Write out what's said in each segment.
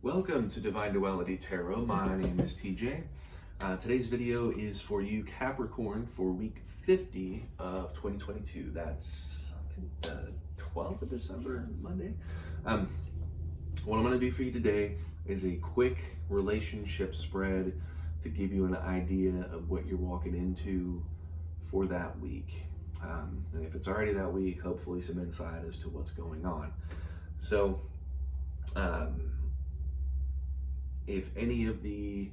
Welcome to Divine Duality Tarot. My name is TJ. Today's video is for you Capricorn for week 50 of 2022. That's I think the 12th of December, Monday. What I'm going to do for you today is a quick relationship spread to give you an idea of what you're walking into for that week. And if it's already that week, hopefully some insight as to what's going on. So, if any of the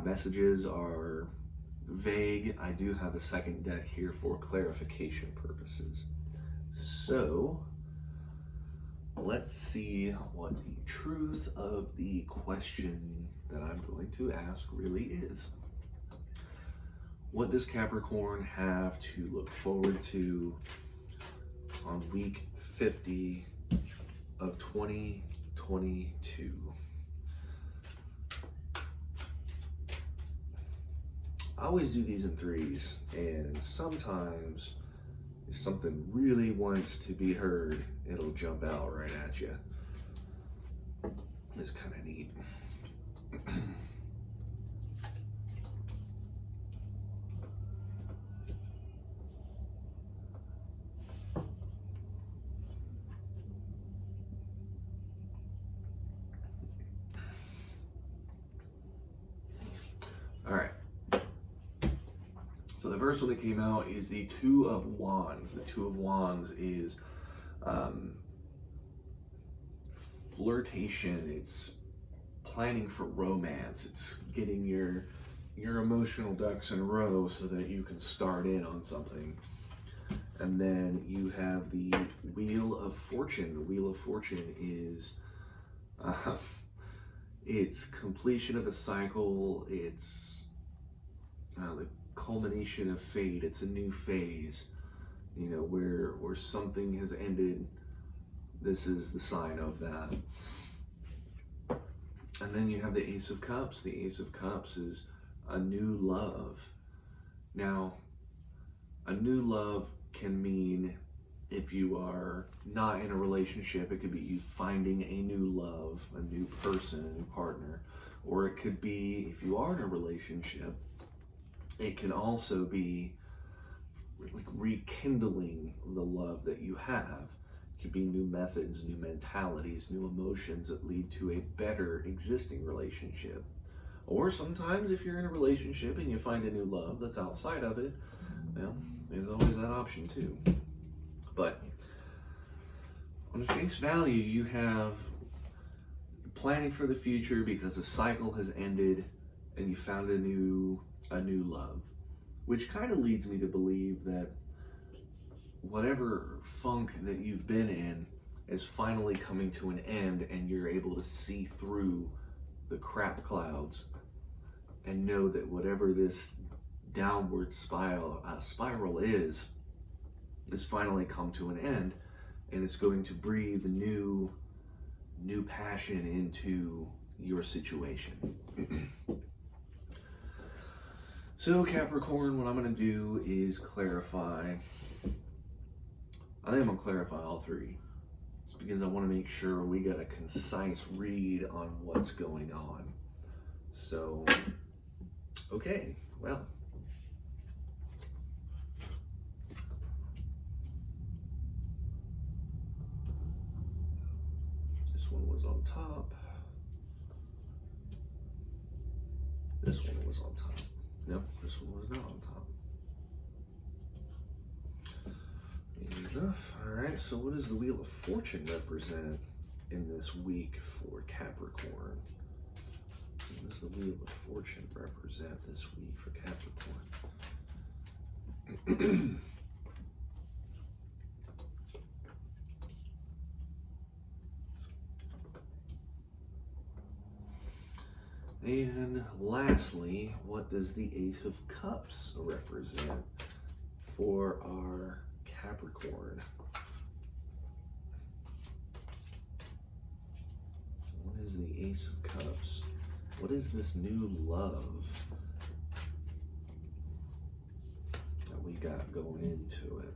messages are vague, I do have a second deck here for clarification purposes. So, let's see what the truth of the question that I'm going to ask really is. What does Capricorn have to look forward to on week 50 of 2022? I always do these in threes, and sometimes if something really wants to be heard, it'll jump out right at you. It's kind of neat. All right. So the first one that came out is the Two of Wands. The Two of Wands is flirtation. It's planning for romance. It's getting your emotional ducks in a row so that you can start in on something. And then you have the Wheel of Fortune. The Wheel of Fortune is it's completion of a cycle. It's the culmination of fate. It's a new phase, you know, where something has ended. This is the sign of that. And then you have the Ace of Cups. The Ace of Cups is a new love. Now, a new love can mean, if you are not in a relationship, it could be you finding a new love, a new person, a new partner. Or it could be, if you are in a relationship, it can also be like rekindling the love that you have. It could be new methods, new mentalities, new emotions that lead to a better existing relationship. Or sometimes if you're in a relationship and you find a new love that's outside of it, well, there's always that option too. But on face value, you have planning for the future because a cycle has ended and you found a new love, which kind of leads me to believe that whatever funk that you've been in is finally coming to an end, and you're able to see through the crap clouds and know that whatever this downward spiral is finally come to an end, and it's going to breathe new passion into your situation. So Capricorn, what I'm going to do is clarify. I think I'm going to clarify all three. It's because I want to make sure we got a concise read on what's going on. So, okay, well. This one was on top. This one was on top. No, this one was not on top. Enough. Alright, so what does the Wheel of Fortune represent in this week for Capricorn? What does the Wheel of Fortune represent this week for Capricorn? And lastly, what does the Ace of Cups represent for our Capricorn? What is the Ace of Cups? What is this new love that we got going into it?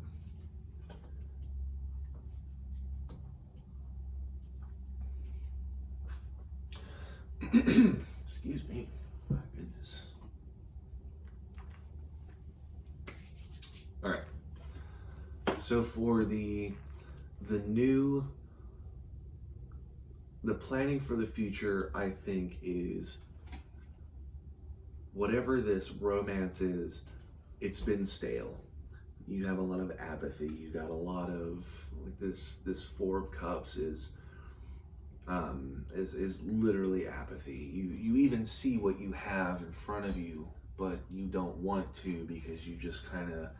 Excuse me. My goodness. All right. So for the planning for the future, I think, is whatever this romance is, it's been stale. You have a lot of apathy. You got a lot of like this Four of Cups is literally apathy. You even see what you have in front of you, but you don't want to because you just kind of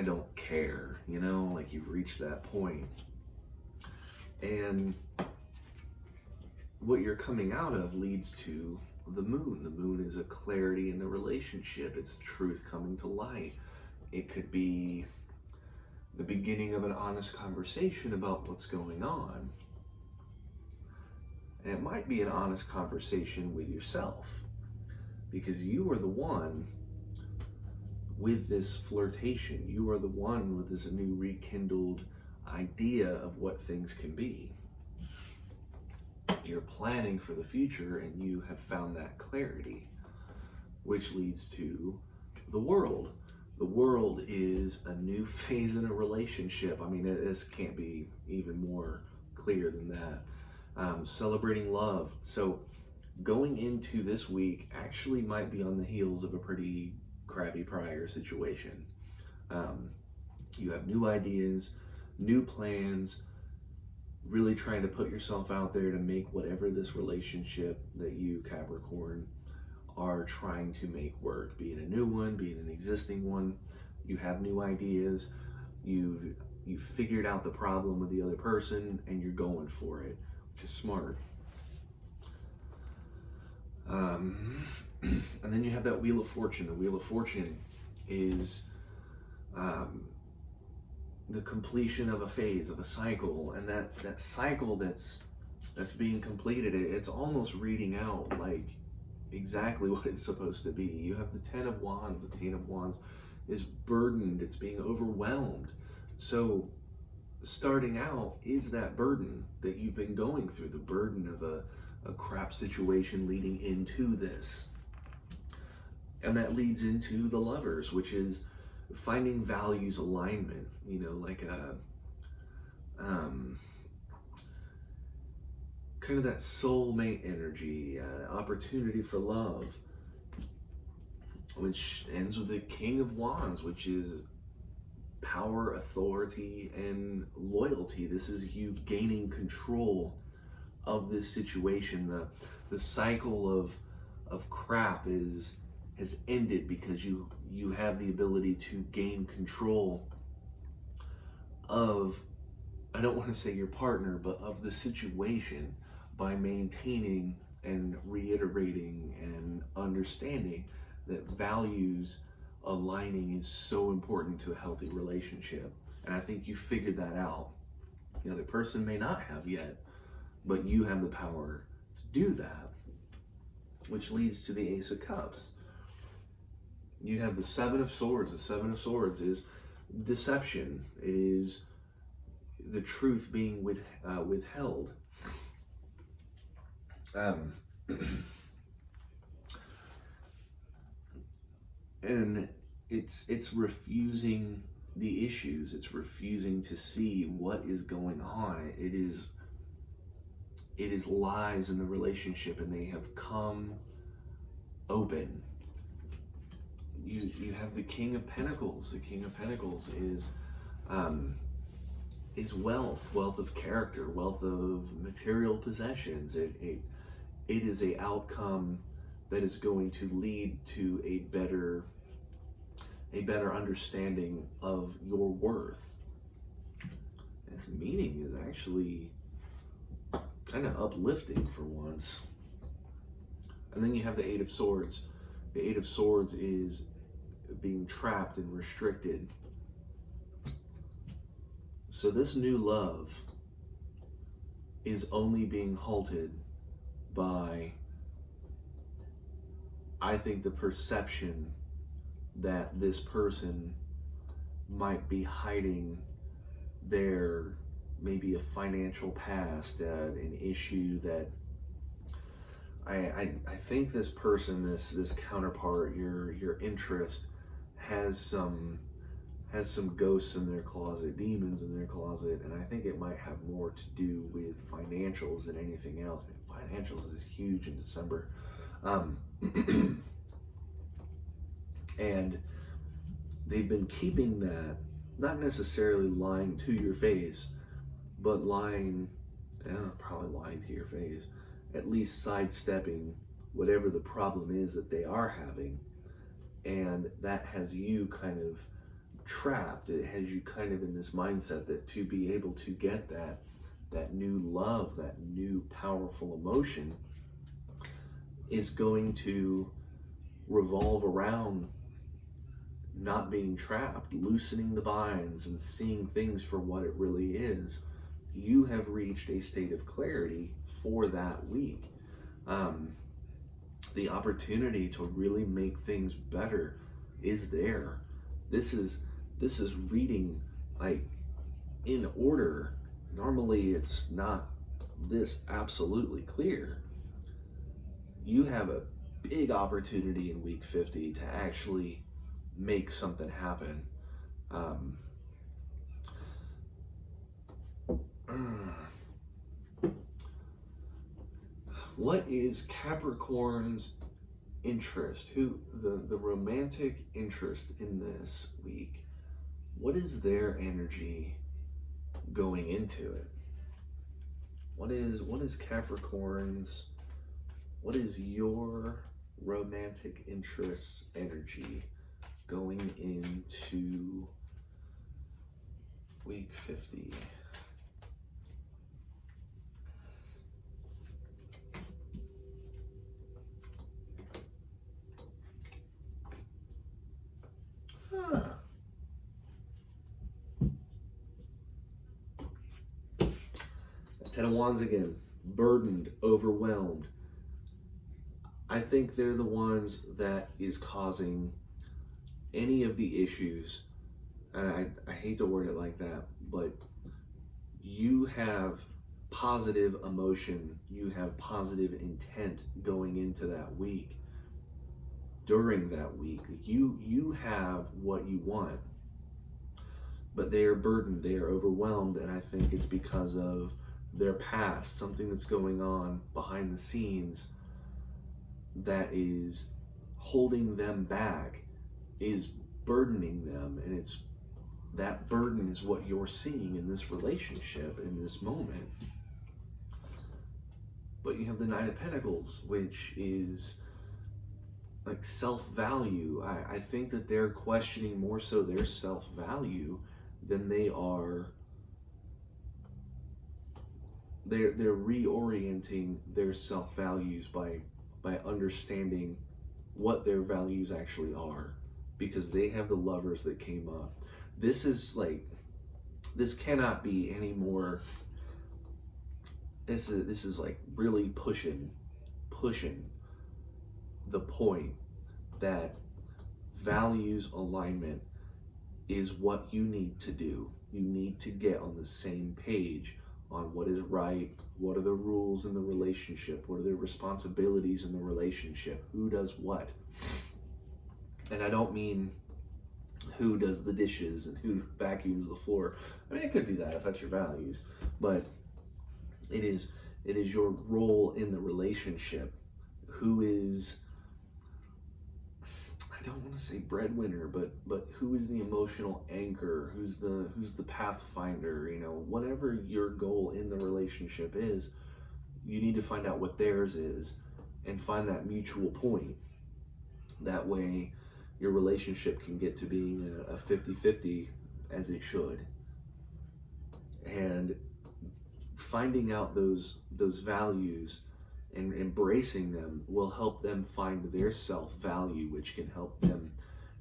don't care, you know, like you've reached that point. And what you're coming out of leads to the moon. The moon is a clarity in the relationship. It's truth coming to light. It could be the beginning of an honest conversation about what's going on. And it might be an honest conversation with yourself, because you are the one with this flirtation. You are the one with this new rekindled idea of what things can be. You're planning for the future and you have found that clarity, which leads to the world. The world is a new phase in a relationship. I mean, this can't be even more clear than that. Celebrating love. So going into this week actually might be on the heels of a pretty crappy prior situation. You have new ideas, new plans, really trying to put yourself out there to make whatever this relationship that you, Capricorn, are trying to make work. Be it a new one, be it an existing one. You have new ideas. You've figured out the problem with the other person and you're going for it, which is smart. And then you have that Wheel of Fortune. The Wheel of Fortune is the completion of a phase, of a cycle, and that cycle that's being completed, it's almost reading out like exactly what it's supposed to be. You have the Ten of Wands. The Ten of Wands is burdened. It's being overwhelmed. So starting out is that burden that you've been going through, the burden of a crap situation leading into this. And that leads into the Lovers, which is finding values alignment, you know, like a kind of that soulmate energy, opportunity for love, which ends with the King of Wands, which is power, authority, and loyalty. This is you gaining control of this situation. The cycle of crap has ended because you have the ability to gain control of, I don't want to say your partner, but of the situation, by maintaining and reiterating and understanding that values aligning is so important to a healthy relationship. And I think you figured that out. The other person may not have yet, but you have the power to do that, which leads to the Ace of Cups. You have the Seven of Swords. The Seven of Swords is deception. It is the truth being withheld. And it's refusing the issues. It's refusing to see what is going on. It is lies in the relationship, and they have come open. You have the King of Pentacles. The King of Pentacles is wealth of character, wealth of material possessions. It is a outcome that is going to lead to a better understanding of your worth. This meaning is actually kind of uplifting for once. And then you have the Eight of Swords. The Eight of Swords is being trapped and restricted. So this new love is only being halted by, I think, the perception that this person might be hiding their maybe a financial past, an issue that I think this person, this counterpart, your interest, has some ghosts in their closet, demons in their closet, and I think it might have more to do with financials than anything else. I mean, financials is huge in December, and they've been keeping that, not necessarily lying to your face, but probably lying to your face, at least sidestepping whatever the problem is that they are having, and that has you kind of trapped. It has you kind of in this mindset that to be able to get that new love, that new powerful emotion, is going to revolve around not being trapped, loosening the binds and seeing things for what it really is. You have reached a state of clarity for that week. The opportunity to really make things better is there. This is reading like in order. Normally it's not this absolutely clear. You have a big opportunity in week 50 to actually make something happen. What is Capricorn's interest? The romantic interest in this week? What is their energy going into it? What is Capricorn's? What is your romantic interest's energy going into week 50? Ten of Wands again. Burdened, overwhelmed. I think they're the ones that is causing any of the issues. And I hate to word it like that, but you have positive emotion, you have positive intent going into that week. During that week, you have what you want, but they are burdened, they are overwhelmed, and I think it's because of their past, something that's going on behind the scenes that is holding them back, is burdening them, and it's that burden is what you're seeing in this relationship in this moment. But you have the Nine of Pentacles, which is like self-value. I think that they're questioning more so their self-value than they are. They're reorienting their self-values by understanding what their values actually are, because they have the Lovers that came up. This cannot be any more. This is like really pushing the point that values alignment is what you need to do. You need to get on the same page on what is right, what are the rules in the relationship, what are the responsibilities in the relationship, who does what. And I don't mean who does the dishes and who vacuums the floor. I mean, it could be that if that's your values, but it is your role in the relationship. Who is, I don't want to say breadwinner, but who is the emotional anchor? Who's the pathfinder? You know, whatever your goal in the relationship is, you need to find out what theirs is and find that mutual point. That way your relationship can get to being a 50-50 as it should. And finding out those values and embracing them will help them find their self-value, which can help them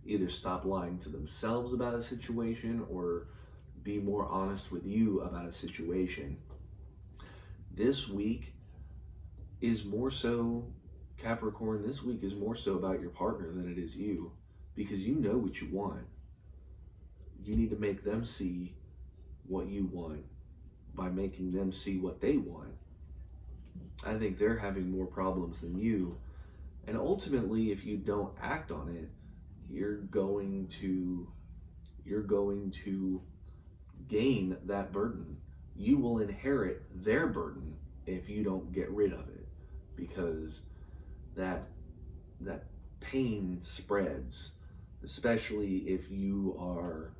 either stop lying to themselves about a situation or be more honest with you about a situation. This week is more so, Capricorn, this week is more so about your partner than it is you, because you know what you want. You need to make them see what you want by making them see what they want. I think they're having more problems than you. And ultimately, if you don't act on it, you're going to you're going to gain that burden. You will inherit their burden if you don't get rid of it, because that that pain spreads, especially if you are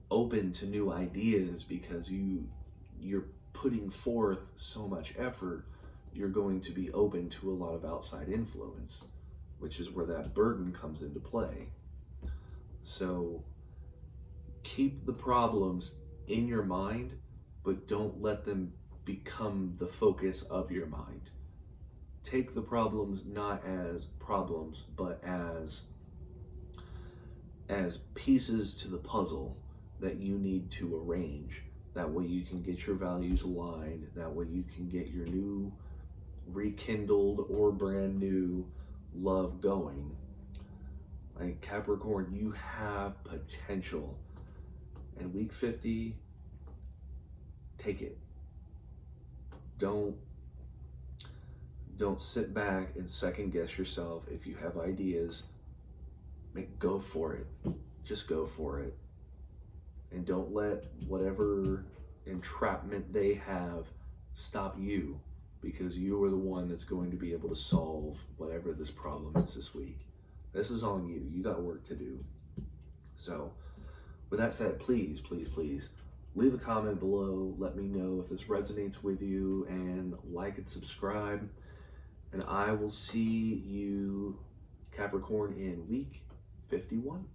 open to new ideas, because you're putting forth so much effort. You're going to be open to a lot of outside influence, which is where that burden comes into play. So keep the problems in your mind, but don't let them become the focus of your mind. Take the problems not as problems, but as pieces to the puzzle that you need to arrange. That way you can get your values aligned. That way you can get your new rekindled or brand new love going. Like Capricorn, you have potential. And week 50, take it. Don't sit back and second guess yourself. If you have ideas, go for it. Just go for it. And don't let whatever entrapment they have stop you, because you are the one that's going to be able to solve whatever this problem is this week. This is on you. You got work to do. So with that said, please, please, please leave a comment below. Let me know if this resonates with you, and like and subscribe. And I will see you, Capricorn, in week 51.